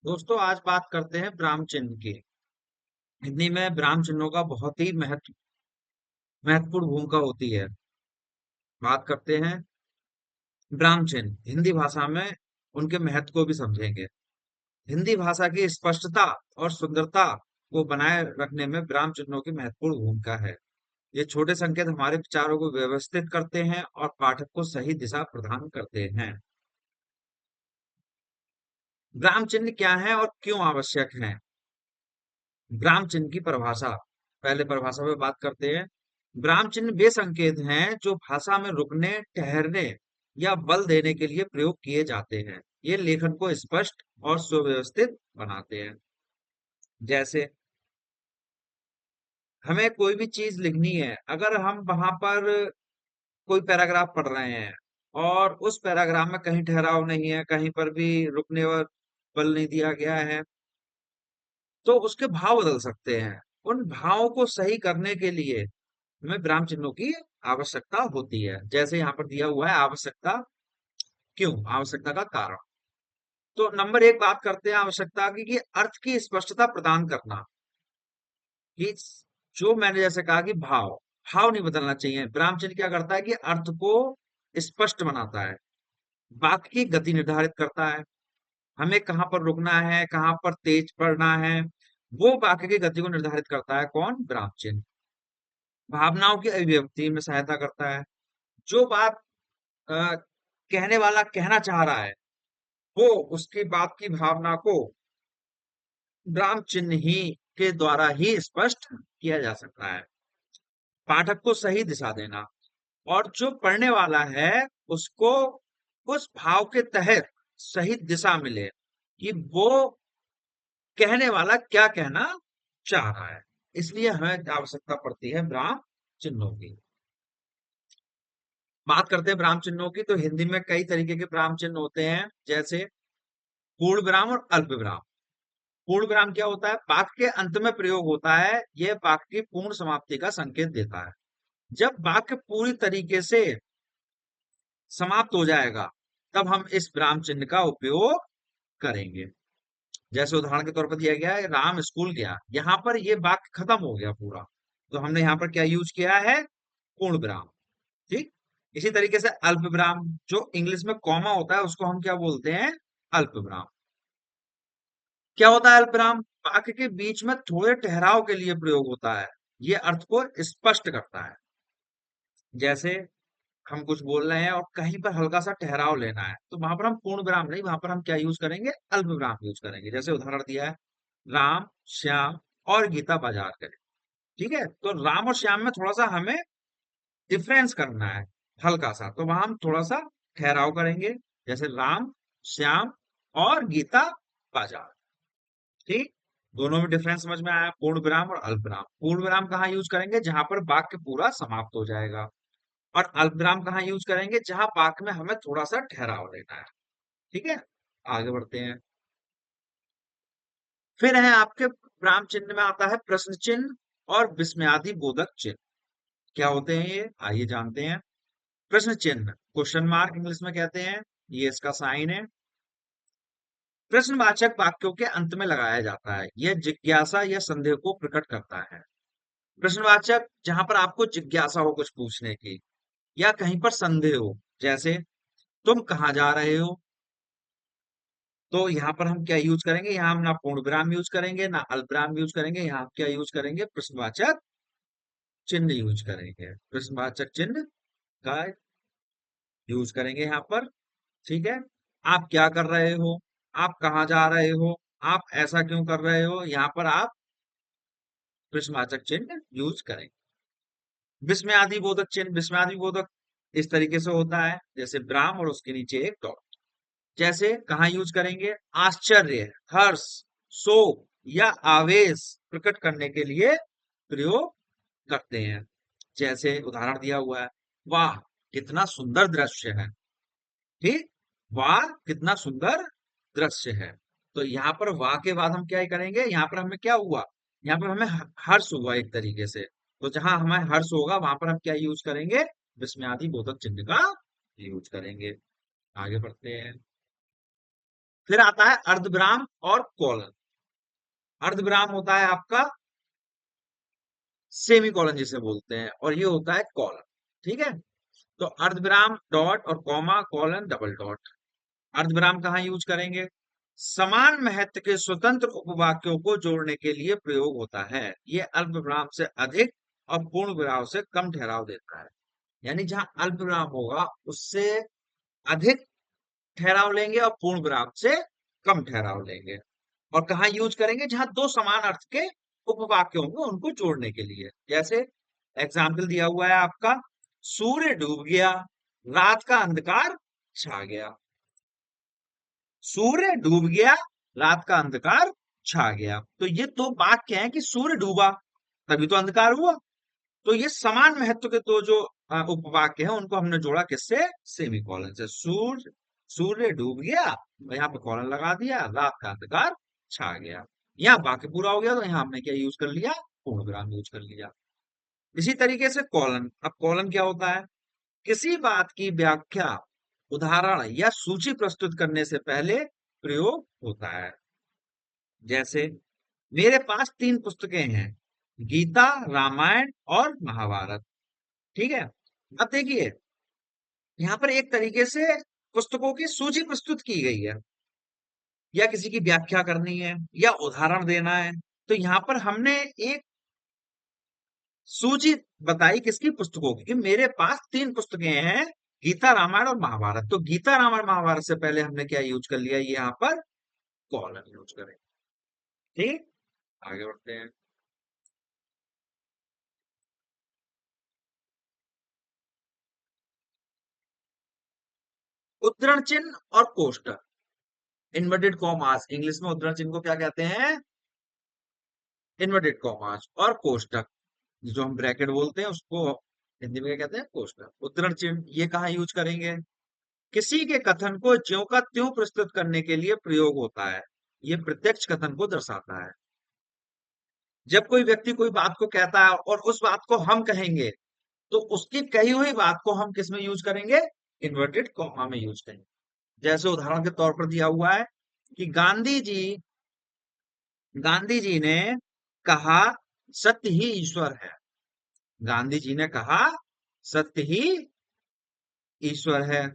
दोस्तों आज बात करते हैं ब्राह्म चिन्ह की। हिंदी में ब्राह्म चिन्हों का बहुत ही महत्वपूर्ण भूमिका होती है। बात करते हैं ब्राह्म चिन्ह हिंदी भाषा में उनके महत्व को भी समझेंगे। हिंदी भाषा की स्पष्टता और सुंदरता को बनाए रखने में ब्राह्म चिन्हों की महत्वपूर्ण भूमिका है। ये छोटे संकेत हमारे विचारों को व्यवस्थित करते हैं और पाठक को सही दिशा प्रदान करते हैं। ब्राह्म चिन्ह क्या है और क्यों आवश्यक है? ब्राह्म चिन्ह की परिभाषा, पहले परिभाषा पे बात करते हैं। ब्राह्म चिन्ह वे संकेत हैं जो भाषा में रुकने, ठहरने या बल देने के लिए प्रयोग किए जाते हैं। ये लेखन को स्पष्ट और सुव्यवस्थित बनाते हैं। जैसे हमें कोई भी चीज लिखनी है, अगर हम वहां पर कोई पैराग्राफ पढ़ रहे हैं और उस पैराग्राफ में कहीं ठहराव नहीं है, कहीं पर भी रुकने और बल नहीं दिया गया है, तो उसके भाव बदल सकते हैं। उन भावों को सही करने के लिए हमें विराम चिन्हों की आवश्यकता होती है। जैसे यहाँ पर दिया हुआ है आवश्यकता, क्यों आवश्यकता का कारण। तो नंबर एक बात करते हैं आवश्यकता की कि अर्थ की स्पष्टता प्रदान करना। कि जो मैंने जैसे कहा कि भाव भाव नहीं बदलना चाहिए। विराम चिन्ह क्या करता है कि अर्थ को स्पष्ट बनाता है, वाक्य की गति निर्धारित करता है, हमें कहाँ पर रुकना है, कहाँ पर तेज पढ़ना है, वो वाक्य की गति को निर्धारित करता है। कौन? विराम चिन्ह। भावनाओं की अभिव्यक्ति में सहायता करता है। जो बात अ, कहने वाला कहना चाह रहा है, वो उसकी बात की भावना को विराम चिन्ह ही के द्वारा ही स्पष्ट किया जा सकता है। पाठक को सही दिशा देना, और जो पढ़ने वाला है उसको उस भाव के तहत सही दिशा मिले कि वो कहने वाला क्या कहना चाह रहा है। इसलिए हमें आवश्यकता पड़ती है विराम चिन्हों की। बात करते हैं विराम चिन्हों की, तो हिंदी में कई तरीके के विराम चिन्ह होते हैं। जैसे पूर्ण विराम और अल्प विराम। पूर्ण विराम क्या होता है? वाक्य के अंत में प्रयोग होता है। यह वाक्य की पूर्ण समाप्ति का संकेत देता है। जब वाक्य पूरी तरीके से समाप्त हो जाएगा, तब हम इस विराम चिन्ह का उपयोग करेंगे। जैसे उदाहरण के तौर पर दिया गया है, राम स्कूल गया। यहाँ पर ये वाक्य खत्म हो गया पूरा, तो हमने यहाँ पर क्या यूज किया है? पूर्ण विराम। ठीक। इसी तरीके से अल्प विराम, जो इंग्लिश में कॉमा होता है, उसको हम क्या बोलते हैं? अल्प विराम। क्या होता है अल्पविराम? वाक्य के बीच में थोड़े ठहराव के लिए प्रयोग होता है। ये अर्थ को स्पष्ट करता है। जैसे हम कुछ बोल रहे हैं और कहीं पर हल्का सा ठहराव लेना है, तो वहां पर हम पूर्ण विराम नहीं, वहां पर हम क्या यूज करेंगे? अल्प विराम यूज करेंगे। जैसे उदाहरण दिया है, राम श्याम और गीता बाजार गए। ठीक है, तो राम और श्याम में थोड़ा सा हमें डिफरेंस करना है, हल्का सा, तो वहां हम थोड़ा सा ठहराव करेंगे। जैसे राम श्याम और गीता बाजार। ठीक। दोनों में डिफरेंस समझ में आया? पूर्ण विराम और अल्प विराम। पूर्ण विराम कहाँ यूज करेंगे? जहां पर वाक्य पूरा समाप्त हो जाएगा। और अल्प विराम कहाँ यूज करेंगे? जहां वाक्य में हमें थोड़ा सा ठहराव लेना है। ठीक है, आगे बढ़ते हैं। फिर है आपके विराम चिन्ह में आता है प्रश्न चिन्ह और विस्मयादि बोधक चिन्ह। क्या होते हैं ये? आइए जानते हैं। प्रश्न चिन्ह, क्वेश्चन मार्क इंग्लिश में कहते हैं, ये इसका साइन है। प्रश्नवाचक वाक्यों के अंत में लगाया जाता है। यह जिज्ञासा या संदेह को प्रकट करता है। प्रश्नवाचक जहां पर आपको जिज्ञासा हो कुछ पूछने की, या कहीं पर संदेह हो। जैसे तुम कहाँ जा रहे हो, तो यहाँ पर हम क्या यूज करेंगे? यहाँ हम ना पूर्ण विराम यूज करेंगे, ना अल्प विराम यूज करेंगे। यहाँ हम क्या यूज करेंगे? प्रश्नवाचक चिन्ह यूज करेंगे। प्रश्नवाचक चिन्ह का यूज करेंगे यहाँ पर। ठीक है। आप क्या कर रहे हो, आप कहाँ जा रहे हो, आप ऐसा क्यों कर रहे हो, यहाँ पर आप प्रश्नवाचक चिन्ह यूज करेंगे। विस्मयादि बोधक चिन्ह, विस्मयादि बोधक इस तरीके से होता है, जैसे विराम और उसके नीचे एक डॉट। जैसे कहाँ यूज करेंगे? आश्चर्य, हर्ष, शोक या आवेश प्रकट करने के लिए प्रयोग करते हैं। जैसे उदाहरण दिया हुआ है, वाह कितना सुंदर दृश्य है। ठीक। वाह कितना सुंदर दृश्य है। तो यहाँ पर वाह के बाद हम क्या करेंगे? यहाँ पर हमें क्या हुआ? यहाँ पर हमें हर्ष हुआ एक तरीके से। तो जहां हमें हर्ष होगा वहां पर हम क्या यूज करेंगे? विस्मयादि बोधक चिन्ह का यूज करेंगे। आगे बढ़ते हैं। फिर आता है अर्धविराम और कोलन। अर्धविराम होता है आपका सेमी कॉलन जिसे बोलते हैं, और ये होता है कॉलन। ठीक है, तो अर्धविराम डॉट और कॉमा कॉलन डबल डॉट। अर्धविराम कहाँ यूज करेंगे? समान महत्व के स्वतंत्र उपवाक्यों को जोड़ने के लिए प्रयोग होता है। ये अल्प विराम से अधिक और पूर्ण विराम से कम ठहराव देता है। यानी जहां अल्प विराम होगा उससे अधिक ठहराव लेंगे और पूर्ण विराम से कम ठहराव लेंगे। और कहाँ यूज करेंगे? जहां दो समान अर्थ के उपवाक्यों को उनको जोड़ने के लिए। जैसे एग्जाम्पल दिया हुआ है आपका, सूर्य डूब गया, रात का अंधकार छा गया। सूर्य डूब गया, रात का अंधकार छा गया। तो ये दो वाक्य हैं कि सूर्य डूबा तभी तो अंधकार हुआ। तो ये समान महत्व के दो जो उपवाक्य हैं उनको हमने जोड़ा किससे? सेमी कॉलन से। सूर्य डूब गया, और यहाँ पे कॉलन लगा दिया, रात का अंधकार छा गया। यहाँ वाक्य पूरा हो गया, तो यहाँ हमने क्या यूज कर लिया? पूर्ण विराम यूज कर लिया। इसी तरीके से कॉलन। अब कॉलन क्या होता है? किसी बात की व्याख्या, उदाहरण या सूची प्रस्तुत करने से पहले प्रयोग होता है। जैसे मेरे पास 3 पुस्तकें हैं, गीता, रामायण और महाभारत। ठीक है, अब देखिए यहाँ पर एक तरीके से पुस्तकों की सूची प्रस्तुत की गई है, या किसी की व्याख्या करनी है या उदाहरण देना है। तो यहाँ पर हमने एक सूची बताई किसकी? पुस्तकों की, कि मेरे पास 3 पुस्तकें हैं, गीता, रामायण और महाभारत। तो गीता, रामायण, महाभारत से पहले हमने क्या यूज कर लिया? यहाँ पर कॉलन यूज करें। ठीक, आगे बढ़ते हैं। उद्धरण चिन्ह और कोष्टक, इन्वर्टेड कॉमास। इंग्लिश में उद्धरण चिन्ह को क्या कहते हैं? Inverted commas. और कोष्टक, जो हम ब्रैकेट बोलते हैं उसको हिंदी में क्या कहते हैं? कोष्टक। उद्धरण चिन्ह ये कहाँ यूज करेंगे? किसी के कथन को ज्यों का त्यों प्रस्तुत करने के लिए प्रयोग होता है। ये प्रत्यक्ष कथन को दर्शाता है। जब कोई व्यक्ति कोई बात को कहता है और उस बात को हम कहेंगे, तो उसकी कही हुई बात को हम किस में यूज करेंगे? इन्वर्टेड कॉमा में यूज करेंगे। जैसे उदाहरण के तौर पर दिया हुआ है कि गांधी जी ने कहा, सत्य ही ईश्वर है। गांधी जी ने कहा, सत्य ही ईश्वर है।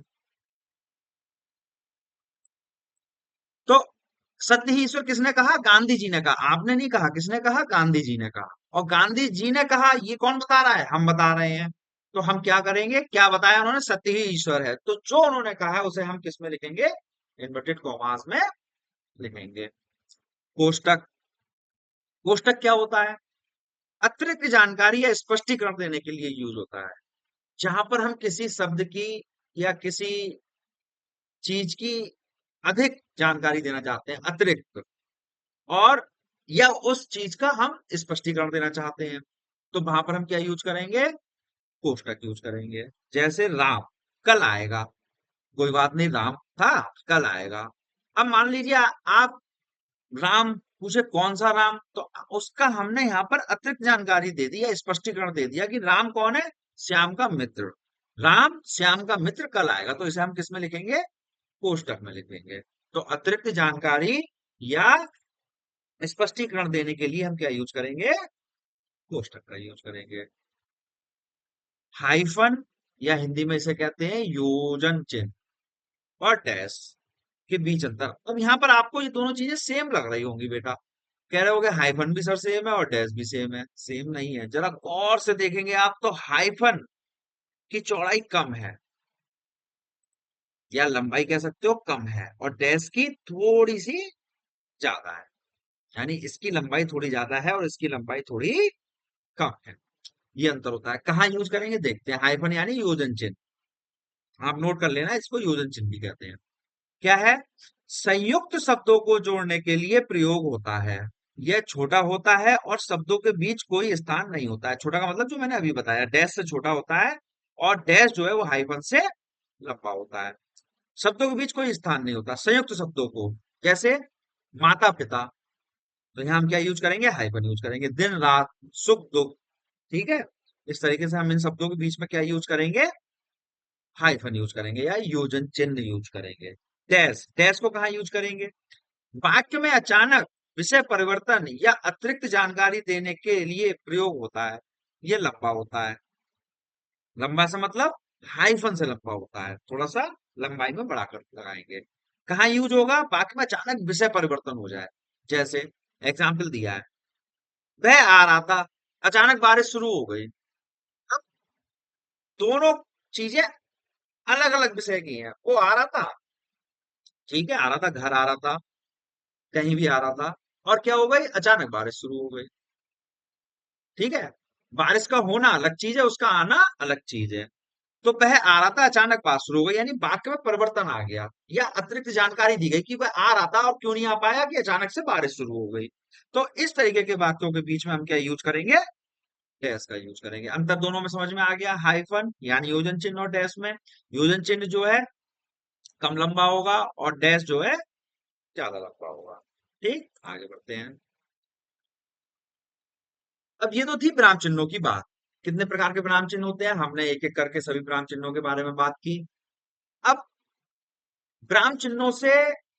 तो सत्य ही ईश्वर किसने कहा? गांधी जी ने कहा। आपने नहीं कहा, किसने कहा? गांधी जी ने कहा। और गांधी जी ने कहा, ये कौन बता रहा है? हम बता रहे हैं। तो हम क्या करेंगे? क्या बताया उन्होंने? सत्य ही ईश्वर है। तो जो उन्होंने कहा है उसे हम किस में लिखेंगे? इन्वर्टेड कॉमास में लिखेंगे। कोष्टक। कोष्टक क्या होता है? अतिरिक्त जानकारी या स्पष्टीकरण देने के लिए यूज होता है। जहां पर हम किसी शब्द की या किसी चीज की अधिक जानकारी देना चाहते हैं, अतिरिक्त, और या उस चीज का हम स्पष्टीकरण देना चाहते हैं, तो वहां पर हम क्या यूज करेंगे? कोष्टक यूज करेंगे। जैसे राम कल आएगा, कोई बात नहीं, राम था, कल आएगा। अब मान लीजिए आप राम पूछे, कौन सा राम? तो उसका हमने यहाँ पर अतिरिक्त जानकारी दे दी या स्पष्टीकरण दे दिया कि राम कौन है? श्याम का मित्र। राम श्याम का मित्र कल आएगा। तो इसे हम किस में लिखेंगे? कोष्टक में लिखेंगे। तो अतिरिक्त जानकारी या स्पष्टीकरण देने के लिए हम क्या यूज करेंगे? कोष्टक का यूज करेंगे। हाइफन, या हिंदी में इसे कहते हैं योजन चिन्ह, और डैश के बीच अंतर। अब यहाँ पर आपको ये दोनों चीजें सेम लग रही होंगी बेटा, कह रहे होगे हाइफन भी सर सेम है और डैश भी सेम है। सेम नहीं है, जरा गौर से देखेंगे आप तो हाइफन की चौड़ाई कम है, या लंबाई कह सकते हो कम है, और डैश की थोड़ी सी ज्यादा है। यानी इसकी लंबाई थोड़ी ज्यादा है और इसकी लंबाई थोड़ी कम है। ये अंतर होता है। कहाँ यूज करेंगे देखते हैं। हाइफन यानी योजन चिन्ह, आप नोट कर लेना, इसको योजन चिन्ह भी कहते हैं। क्या है? संयुक्त शब्दों को जोड़ने के लिए प्रयोग होता है। यह छोटा होता है और शब्दों के बीच कोई स्थान नहीं होता है। छोटा का मतलब जो मैंने अभी बताया, डैश से छोटा होता है, और डैश जो है वो हाइफन से लंबा होता है। शब्दों के बीच कोई स्थान नहीं होता संयुक्त शब्दों को। जैसे माता पिता, तो यहाँ हम क्या यूज करेंगे? हाइफन यूज करेंगे। दिन रात, सुख दुख। ठीक है, इस तरीके से हम इन शब्दों के बीच में क्या यूज करेंगे? हाइफन यूज करेंगे या योजन चिन्ह यूज करेंगे। डैश, डैश को कहाँ यूज करेंगे? वाक्य में अचानक विषय परिवर्तन या अतिरिक्त जानकारी देने के लिए प्रयोग होता है। ये लंबा होता है। लंबा से मतलब हाइफन से लंबा होता है, थोड़ा सा लंबाई में बढ़ाकर लगाएंगे। कहाँ यूज होगा? वाक्य में अचानक विषय परिवर्तन हो जाए। जैसे एग्जाम्पल दिया है, वह आ रहा था, अचानक बारिश शुरू हो गई। अब दोनों चीजें अलग अलग विषय की हैं। वो आ रहा था, ठीक है, आ रहा था, घर आ रहा था, कहीं भी आ रहा था, और क्या हो गई? अचानक बारिश शुरू हो गई। ठीक है, बारिश का होना अलग चीज है, उसका आना अलग चीज है। तो वह आ रहा था, अचानक बारिश शुरू हो गई, यानी वाक्य में परिवर्तन आ गया, या अतिरिक्त जानकारी दी गई कि वह आ रहा था और क्यों नहीं आ पाया, कि अचानक से बारिश शुरू हो गई। तो इस तरीके के वाक्यों के बीच में हम क्या यूज करेंगे? डैश का यूज करेंगे। अंतर दोनों में समझ में आ गया? हाइफन यानी योजन चिन्ह और डैश में योजन चिन्ह जो है कम लंबा होगा और डैश जो है ज्यादा लंबा होगा। ठीक, आगे बढ़ते हैं। अब ये तो थी विराम चिन्हों की बात। कितने प्रकार के विराम चिन्ह होते हैं, हमने एक एक करके सभी विराम चिन्हों के बारे में बात की। अब विराम चिन्हों से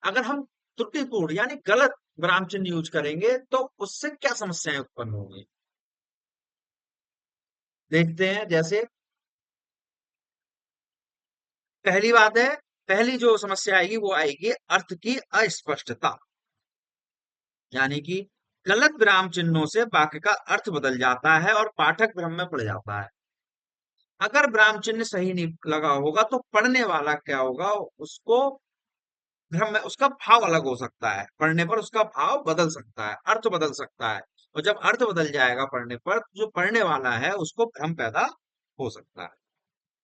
अगर हम त्रुटिपूर्ण यानी गलत विराम चिन्ह यूज करेंगे तो उससे क्या समस्याएं उत्पन्न होंगी, देखते हैं। जैसे पहली बात है, पहली जो समस्या आएगी वो आएगी अर्थ की अस्पष्टता, यानी कि गलत विराम चिन्हों से वाक्य का अर्थ बदल जाता है और पाठक भ्रम में पड़ जाता है। अगर विराम चिन्ह सही नहीं लगा होगा तो पढ़ने वाला क्या होगा, उसको भ्रम में, उसका भाव अलग हो सकता है, पढ़ने पर उसका भाव बदल सकता है, अर्थ बदल सकता है। और जब अर्थ बदल जाएगा पढ़ने पर, तो जो पढ़ने वाला है उसको भ्रम पैदा हो सकता है।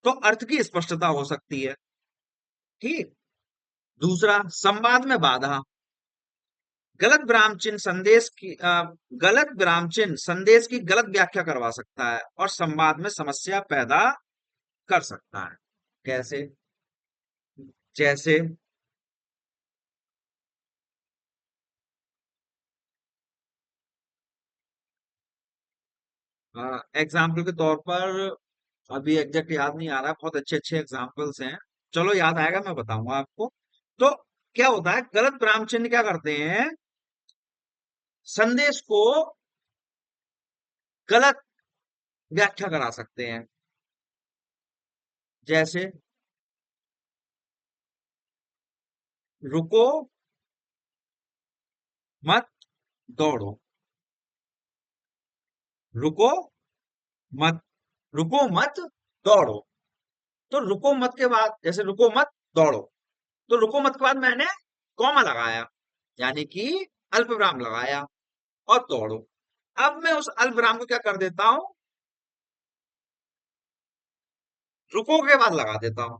तो अर्थ की स्पष्टता हो सकती है। ठीक। दूसरा, संवाद में बाधा। गलत विराम चिन्ह गलत विराम चिन्ह संदेश की गलत व्याख्या करवा सकता है और संवाद में समस्या पैदा कर सकता है। कैसे? जैसे एग्जाम्पल के तौर पर, अभी एग्जैक्ट याद नहीं आ रहा, बहुत अच्छे अच्छे एग्जाम्पल्स हैं। चलो याद आएगा मैं बताऊंगा आपको। तो क्या होता है, गलत विराम चिन्ह क्या करते हैं, संदेश को गलत व्याख्या करा सकते हैं। जैसे रुको मत दौड़ो, रुको मत, रुको मत दौड़ो। तो रुको मत के बाद, जैसे रुको मत दौड़ो, तो रुको मत के बाद मैंने कॉमा लगाया, यानी कि अल्प विराम लगाया, और दौड़ो। अब मैं उस अल्प विराम को क्या कर देता हूं, रुको के बाद लगा देता हूं।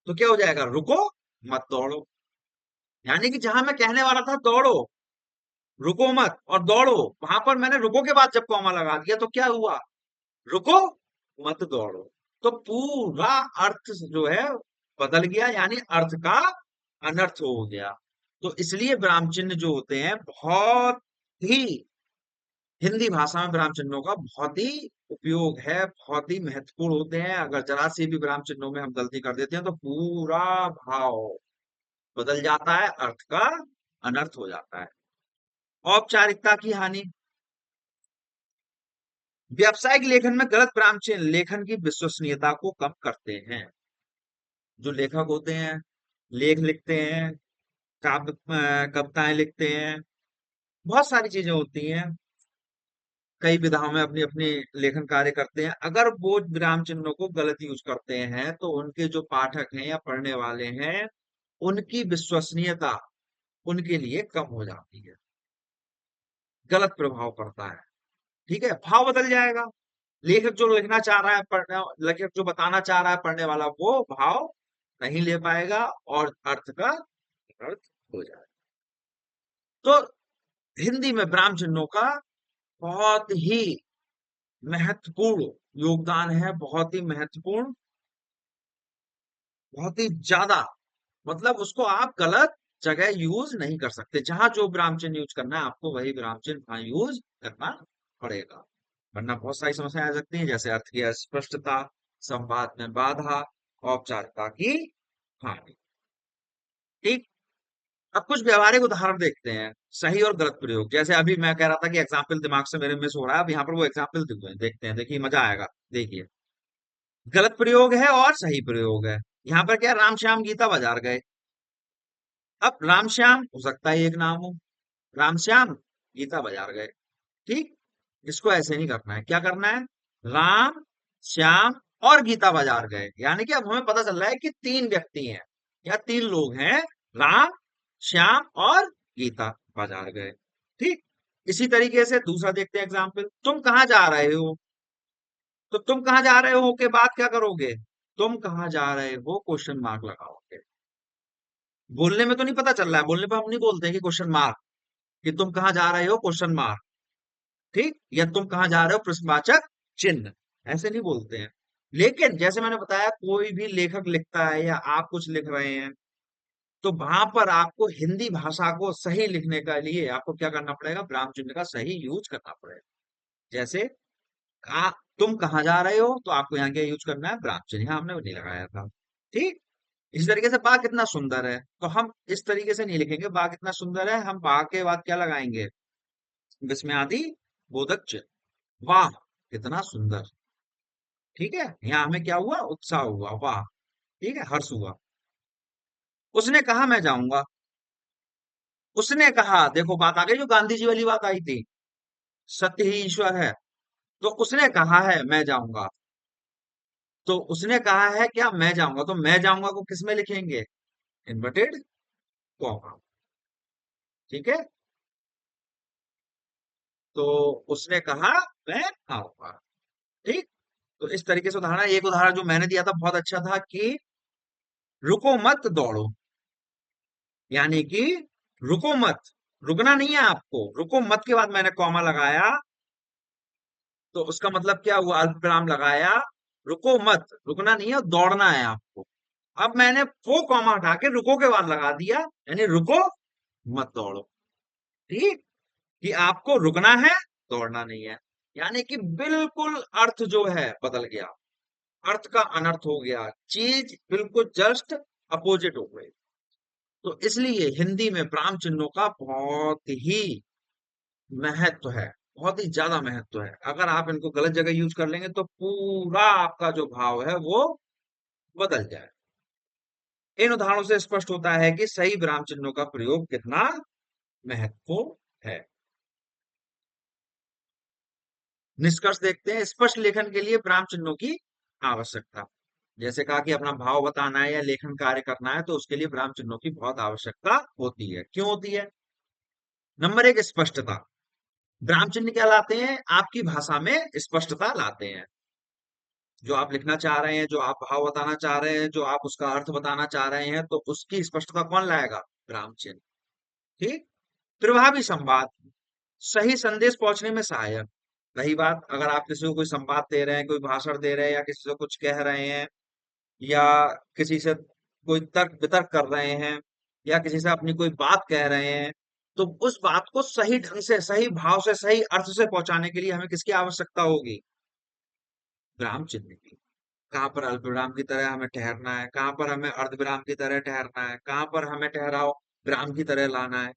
तो क्या हो जाएगा, रुको मत दौड़ो। यानी कि जहां मैं कहने वाला था दौड़ो, रुको मत और दौड़ो, वहां पर मैंने रुको के बाद जब कॉमा लगा दिया तो क्या हुआ, रुको मत दौड़ो। तो पूरा अर्थ जो है बदल गया, यानी अर्थ का अनर्थ हो गया। तो इसलिए विराम चिन्ह जो होते हैं बहुत ही, हिंदी भाषा में विराम चिन्हों का बहुत ही उपयोग है, बहुत ही महत्वपूर्ण होते हैं। अगर जरा सी भी विराम चिन्हों में हम गलती कर देते हैं तो पूरा भाव बदल जाता है, अर्थ का अनर्थ हो जाता है। औपचारिकता की हानि। व्यावसायिक लेखन में गलत विराम चिन्ह लेखन की विश्वसनीयता को कम करते हैं। जो लेखक होते हैं, लेख लिखते हैं, कविताएं लिखते हैं, बहुत सारी चीजें होती हैं, कई विधाओं में अपनी अपनी लेखन कार्य करते हैं। अगर वो विराम चिन्हों को गलत यूज करते हैं तो उनके जो पाठक हैं या पढ़ने वाले हैं, उनकी विश्वसनीयता उनके लिए कम हो जाती है, गलत प्रभाव पड़ता है। ठीक है, भाव बदल जाएगा। लेखक जो लिखना चाह रहा है, लेखक जो बताना चाह रहा है, पढ़ने वाला वो भाव नहीं ले पाएगा और अर्थ का अर्थ हो जाएगा। तो हिंदी में विराम चिन्हों का बहुत ही महत्वपूर्ण योगदान है, बहुत ही महत्वपूर्ण, बहुत ही ज्यादा। मतलब उसको आप गलत जगह यूज नहीं कर सकते। जहां जो विराम चिन्ह यूज करना है आपको वही विराम चिन्ह वहां यूज करना पड़ेगा, वरना बहुत सारी समस्याएं आ सकती हैं, जैसे अर्थ की अस्पष्टता, संवाद में बाधा, औपचारिकता की हानि। ठीक। अब कुछ व्यवहारिक उदाहरण देखते हैं, सही और गलत प्रयोग। जैसे अभी मैं कह रहा था कि एग्जाम्पल दिमाग से मेरे मिस हो रहा है, अब यहाँ पर वो एग्जाम्पल देखते हैं, देखिए मजा आएगा। देखिए, गलत प्रयोग है और सही प्रयोग है। यहाँ पर क्या, राम श्याम गीता बाजार गए। अब राम श्याम हो सकता है एक नाम हो, राम श्याम गीता बाजार गए। ठीक। इसको ऐसे नहीं करना है, क्या करना है, राम श्याम और गीता बाजार गए, यानी कि अब हमें पता चल रहा है कि तीन व्यक्ति हैं या तीन लोग हैं, राम श्याम और गीता बाजार गए। ठीक। इसी तरीके से दूसरा देखते हैं एग्जाम्पल, तुम कहाँ जा रहे हो। तो तुम कहाँ जा रहे हो के बाद क्या करोगे, तुम कहाँ जा रहे हो क्वेश्चन मार्क लगाओगे। बोलने में तो नहीं पता चल रहा है, बोलने पर हम नहीं बोलते हैं कि क्वेश्चन मार्क, कि तुम कहाँ जा रहे हो क्वेश्चन मार्क। ठीक। या तुम कहाँ जा रहे हो प्रश्नवाचक चिन्ह, ऐसे नहीं बोलते हैं। लेकिन जैसे मैंने बताया, कोई भी लेखक लिखता है या आप कुछ लिख रहे हैं, तो वहां पर आपको हिंदी भाषा को सही लिखने के लिए आपको क्या करना पड़ेगा, विराम चिन्ह का सही यूज करना पड़ेगा। जैसे कहा, तुम कहाँ जा रहे हो, तो आपको यहाँ क्या यूज करना है, विराम चिन्ह, यहाँ हमने नहीं लगाया था। ठीक। इस तरीके से बा कितना सुंदर है, तो हम इस तरीके से नहीं लिखेंगे बा कितना सुंदर है, हम बा के बाद क्या लगाएंगे, विस्मयादि बोधक चिन्ह, वाह कितना सुंदर। ठीक है, यहाँ हमें क्या हुआ, उत्साह हुआ, वाह। ठीक है, हर्ष हुआ। उसने कहा मैं जाऊंगा। उसने कहा, देखो बात आ गई, जो गांधी जी वाली बात आई थी, सत्य ही ईश्वर है। तो उसने कहा है मैं जाऊंगा, तो उसने कहा है क्या, मैं जाऊंगा, तो मैं जाऊंगा को किस में लिखेंगे, इन्वर्टेड कॉमा। ठीक है। तो उसने कहा मैं आऊंगा। ठीक। तो इस तरीके से उदाहरण, एक उदाहरण जो मैंने दिया था बहुत अच्छा था कि रुको मत दौड़ो, यानी कि रुको मत, रुकना नहीं है आपको, रुको मत के बाद मैंने कॉमा लगाया, तो उसका मतलब क्या हुआ, अल्प विराम लगाया। रुको मत, रुकना नहीं है, दौड़ना है आपको। अब मैंने वो कॉमा हटा के रुको के बाद लगा दिया, यानी रुको मत दौड़ो। ठीक। कि आपको रुकना है, दौड़ना नहीं है, यानी कि बिल्कुल अर्थ जो है बदल गया, अर्थ का अनर्थ हो गया, चीज बिल्कुल जस्ट अपोजिट हो गई। तो इसलिए हिंदी में प्राम चिन्हों का बहुत ही महत्व है, बहुत ही ज्यादा महत्व है। अगर आप इनको गलत जगह यूज कर लेंगे तो पूरा आपका जो भाव है वो बदल जाए। इन उदाहरणों से स्पष्ट होता है कि सही विराम चिन्हों का प्रयोग कितना महत्वपूर्ण है। निष्कर्ष देखते हैं, स्पष्ट लेखन के लिए विराम चिन्हों की आवश्यकता। जैसे कहा कि अपना भाव बताना है या लेखन कार्य करना है, तो उसके लिए विराम चिन्हों की बहुत आवश्यकता होती है। क्यों होती है, नंबर एक, स्पष्टता। विराम चिन्ह क्या लाते हैं, आपकी भाषा में स्पष्टता लाते हैं। जो आप लिखना चाह रहे हैं, जो आप भाव बताना चाह रहे हैं, जो आप उसका अर्थ बताना चाह रहे हैं, तो उसकी स्पष्टता कौन लाएगा, विराम चिन्ह। ठीक। प्रभावी संवाद, सही संदेश पहुंचने में सहायक। रही बात, अगर आप किसी को कोई संवाद दे रहे हैं, कोई भाषण दे रहे हैं, या किसी से कुछ कह रहे हैं, या किसी से कोई तर्क वितर्क कर रहे हैं, या किसी से अपनी कोई बात कह रहे हैं, तो उस बात को सही ढंग से, सही भाव से, सही अर्थ से पहुंचाने के लिए हमें किसकी आवश्यकता होगी, विराम चिन्ह की। कहाँ पर अल्प विराम की तरह हमें ठहरना है, कहाँ पर हमें अर्ध विराम की तरह ठहरना है, कहाँ पर हमें ठहराव विराम की तरह लाना है,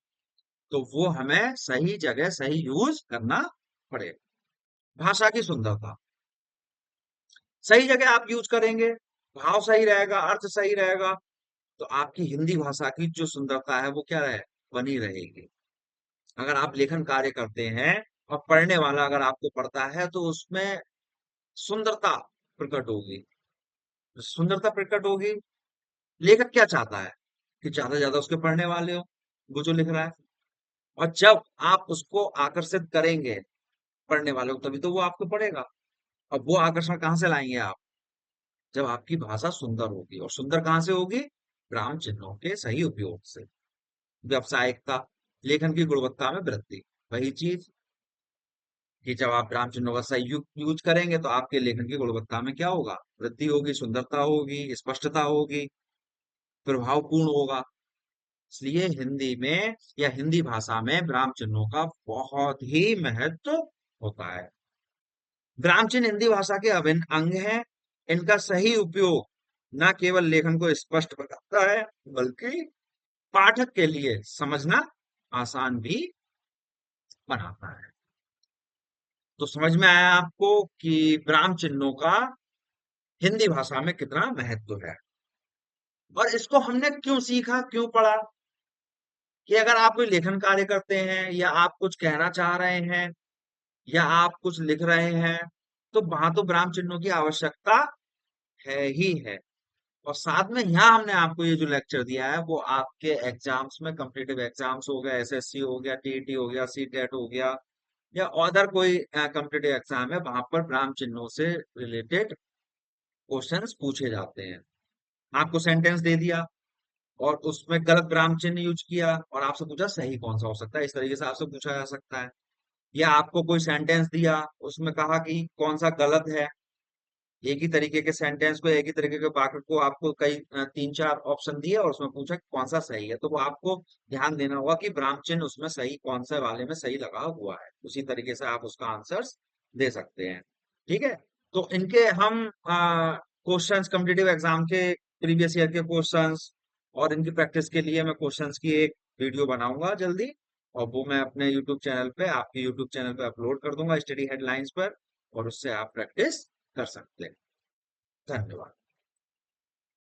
तो वो हमें सही जगह सही यूज करना पड़ेगा। भाषा की सुंदरता, सही जगह आप यूज करेंगे, भाव सही रहेगा, अर्थ सही रहेगा, तो आपकी हिंदी भाषा की जो सुंदरता है वो क्या रहे, बनी रहेगी। अगर आप लेखन कार्य करते हैं और पढ़ने वाला अगर आपको पढ़ता है, तो उसमें सुंदरता प्रकट होगी। सुंदरता प्रकट होगी, लेखक क्या चाहता है कि ज्यादा से ज्यादा उसके पढ़ने वाले हो, वो जो लिख रहा है। और जब आप उसको आकर्षित करेंगे पढ़ने वाले को, तभी तो वो आपको पढ़ेगा। अब वो आकर्षण कहाँ से लाएंगे आप, जब आपकी भाषा सुंदर होगी, और सुंदर कहाँ से होगी, विराम चिन्हों के सही उपयोग से। व्यावसायिकता, लेखन की गुणवत्ता में वृद्धि, वही चीज कि जब आप विराम चिन्हों का सही यूज करेंगे, तो आपके लेखन की गुणवत्ता में क्या होगा, वृद्धि होगी, सुंदरता होगी, स्पष्टता होगी, प्रभावपूर्ण होगा। इसलिए हिंदी में या हिंदी भाषा में विराम चिन्हों का बहुत ही महत्व होता है। विराम चिन्ह हिंदी भाषा के अभिन्न अंग हैं। इनका सही उपयोग न केवल लेखन को स्पष्ट बनाता है, बल्कि पाठक के लिए समझना आसान भी बनाता है। तो समझ में आया आपको कि विराम चिन्हों का हिंदी भाषा में कितना महत्व है, और इसको हमने क्यों सीखा, क्यों पढ़ा? कि अगर आप कोई लेखन कार्य करते हैं, या आप कुछ कहना चाह रहे हैं, या आप कुछ लिख रहे हैं, तो वहां तो विराम चिन्हों की आवश्यकता है ही है। और साथ में यहाँ हमने आपको ये जो लेक्चर दिया है, वो आपके एग्जाम्स में, कॉम्पिटिटिव एग्जाम्स हो गया, एसएससी हो गया, टीईटी हो गया, सीटेट हो गया, या अदर कोई कॉम्पिटिटिव एग्जाम है, वहां पर विराम चिन्हों से रिलेटेड क्वेश्चंस पूछे जाते हैं। आपको सेंटेंस दे दिया और उसमें गलत विराम चिन्ह यूज किया, और आपसे पूछा सही कौन सा हो सकता है, इस तरीके से आपसे पूछा जा सकता है। या आपको कोई सेंटेंस दिया, उसमें कहा कि कौन सा गलत है, एक ही तरीके के सेंटेंस को, एक ही तरीके के वाक्य को आपको कई तीन चार ऑप्शन दिए, और उसमें पूछा कि कौन सा सही है, तो वो आपको ध्यान देना होगा कि विराम चिन्ह उसमें सही कौन सा वाले में सही लगा हुआ है, उसी तरीके से आप उसका आंसर्स दे सकते हैं। ठीक है? तो इनके हम क्वेश्चंस, कॉम्पिटिटिव एग्जाम के प्रीवियस ईयर के क्वेश्चंस और इनकी प्रैक्टिस के लिए मैं क्वेश्चंस की एक वीडियो बनाऊंगा जल्दी, और वो मैं अपने यूट्यूब चैनल पे, आपके यूट्यूब चैनल पे अपलोड कर दूंगा, स्टडी हेडलाइंस पर, और उससे आप प्रैक्टिस कर सकते हैं। धन्यवाद।